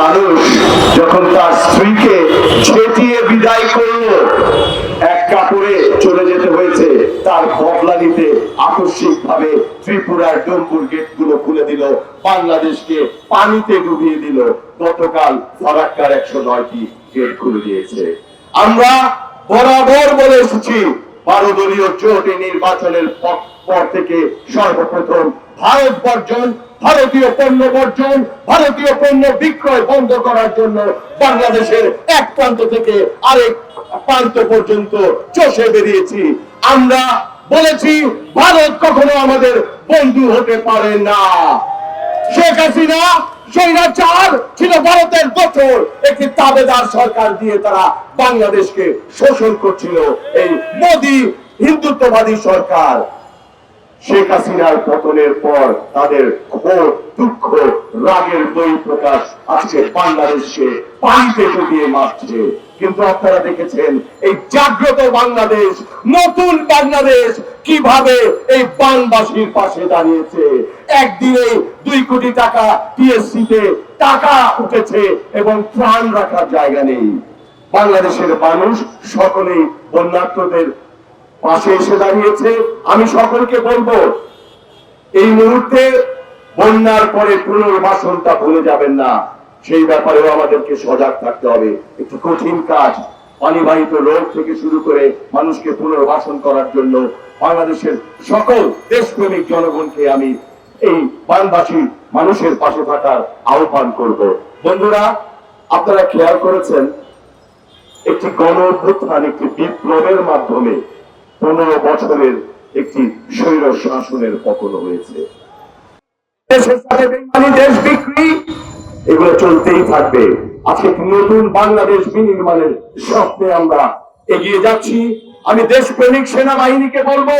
মানুষ যখন তার স্ত্রীকে ছেটিয়ে বিদায় করলো, এক কাপড়ে চলে যেতে হয়েছে, তার বদলা নিতে আকস্মিক ভাবে ত্রিপুরার ডম্বুর গেট গুলো খুলে দিল, বাংলাদেশকে পানিতে ডুবিয়ে দিল। গতকাল ফারাক্কার 109টি গেট খুলে দিয়েছে। আমরা বরাবর বলে এসেছি, 12 দলীয় জোট নির্বাচনের পর থেকে সর্বপ্রথম ভারত বর্জন, ভারতীয় পণ্য বর্জন, ভারতীয় পণ্য বিক্রয় বন্ধ করার জন্য বাংলাদেশের এক প্রান্ত থেকে আরেক প্রান্ত পর্যন্ত চষে বেরিয়েছি। আমরা বলেছি ভারত কখনো আমাদের বন্ধু হতে পারে না। শেখ হাসিনা স্বৈরাচার ছিল, ভারতের দোসর, একটি তাবেদার সরকার দিয়ে তারা বাংলাদেশকে শোষণ করছিল। এই মোদী হিন্দুত্ববাদী সরকার শেখ হাসিনার পতনের পর তাদের ক্ষোভ, দুঃখ, রাগের বই প্রকাশ আজকে বাংলাদেশকে পানিতে ডুবিয়ে মারছে। কিন্তু আপনারা দেখেছেন এই জাগ্রত বাংলাদেশ, নতুন বাংলাদেশ কিভাবে এই বানবাসীর পাশে দাঁড়িয়েছে। একদিনে 2 কোটি টাকা টিএসসিতে টাকা উঠেছে এবং প্রাণ রাখার জায়গা নেই। বাংলাদেশের মানুষ সকলেই বন্যার্তদের পাশে এসে দাঁড়িয়েছে। আমি সকলকে বলবো, এই মুহূর্তে বন্যার পরে পুনর্বাসনটা ভুলে যাবেন না, সেই ব্যাপারেও আমাদেরকে সজাগ থাকতে হবে। একটি কঠিন কাজ, পানিবাহিত রোগ থেকে শুরু করে মানুষকে পুনর্বাসন করার জন্য বাংলাদেশের সকল দেশপ্রেমিক জনগণকে আমি এই বানবাসী মানুষের পাশে থাকার আহ্বান করব। বন্ধুরা, আপনারা খেয়াল করেছেন, একটি গণ অভ্যুত্থান, একটি বিপ্লবের মাধ্যমে 15 বছরের একটি স্বৈর শাসনের পতন হয়েছে। দেশের সাথে বেইমানি, দেশ বিক্রি, এগুলো চলতেই থাকবে। আজকে নতুন বাংলাদেশ বিনির্মাণের স্বপ্নে আমরা এগিয়ে যাচ্ছি। আমি দেশপ্রেমিক সেনাবাহিনীকে বলবো,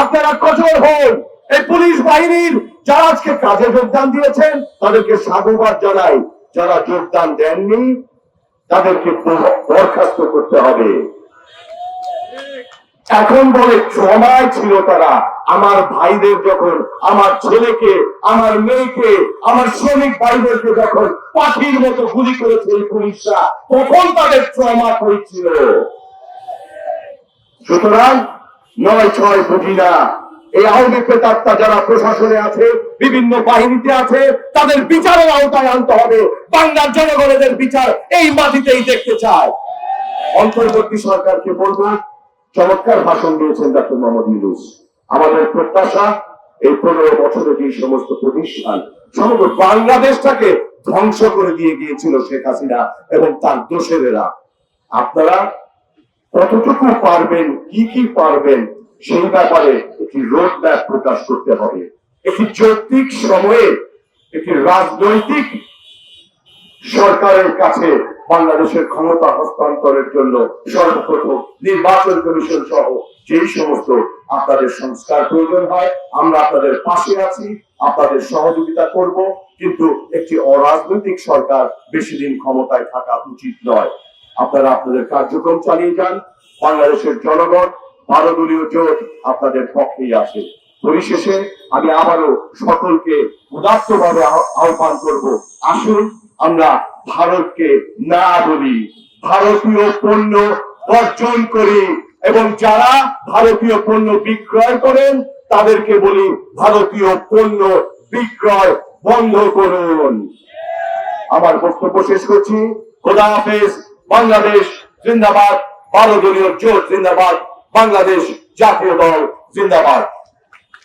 আপনারা কঠোর হন। এই পুলিশ বাহিনীর যারা আজকে কাজে যোগদান দিয়েছেন তাদেরকে সাধুবাদ জানাই। যারা যোগদান দেননি তাদেরকে বরখাস্ত করতে হবে। এখন বলে ট্রমায় ছিল তারা। আমার ভাইদের যখন, আমার ছেলেকে, আমার মেয়েকে, আমার শ্রমিক ভাইদেরকে যখন পাখির মতো গুলি করেছে এই পুলিশরা, তখন তাদের ট্রমা হয়েছিল। সুতরাং 9-6 বুঝি না, এই আওয়ামী প্রেতাত্মা যারা প্রশাসনে আছে, বিভিন্ন বাহিনীতে আছে, তাদের বিচারের আওতায় আনতে হবে। বাংলার জনগণের বিচার এই মাটিতেই দেখতে চায়। অন্তর্বর্তী সরকারকে বলবো, চমৎকার ভাষণ দিয়েছেন ডক্টর মোহাম্মদ ইউনূস। আমাদের প্রত্যাশা, এই 15 বছরে যে সমস্ত প্রতিষ্ঠান সমগ্র বাংলাদেশটাকে ধ্বংস করে দিয়ে গিয়েছিল শেখ হাসিনা এবং তার দোসরেরা, আপনারা কতটুকু পারবেন, কি কি পারবেন, সেই ব্যাপারে একটি রোড ম্যাপ প্রকাশ করতে হবে। একটি যৌক্তিক সময়ে একটি রাজনৈতিক সরকারের কাছে বাংলাদেশের ক্ষমতা হস্তান্তরের জন্য সর্বপ্রথম নির্বাচন কমিশন সহ যেই সমস্ত আপনাদের সংস্কার প্রয়োজন হয়, আমরা আপনাদের পাশে আছি, আপনাদের সহযোগিতা করব। কিন্তু একটি অরাজনৈতিক সরকার বেশি দিন ক্ষমতায় থাকা উচিত নয়। আপনারা আপনাদের কার্যক্রম চালিয়ে যান। বাংলাদেশের জনগণ 12 দলীয় জোট আপনাদের পক্ষেই আছে। পরিশেষে আমি আবারও সকলকে উদাত্তভাবে আহ্বান করব, আসুন আমরা ভারতকে না বলি, ভারতীয় পণ্য বর্জন করি এবং যারা ভারতীয় পণ্য বিক্রয় করেন তাদেরকে বলি ভারতীয় পণ্য বিক্রয় বন্ধ করুন। আমার বক্তব্য শেষ করছি। খোদা হাফেজ। বাংলাদেশ জিন্দাবাদ, 12 দলীয় জোট জিন্দাবাদ, বাংলাদেশ জাতীয় দল জিন্দাবাদ।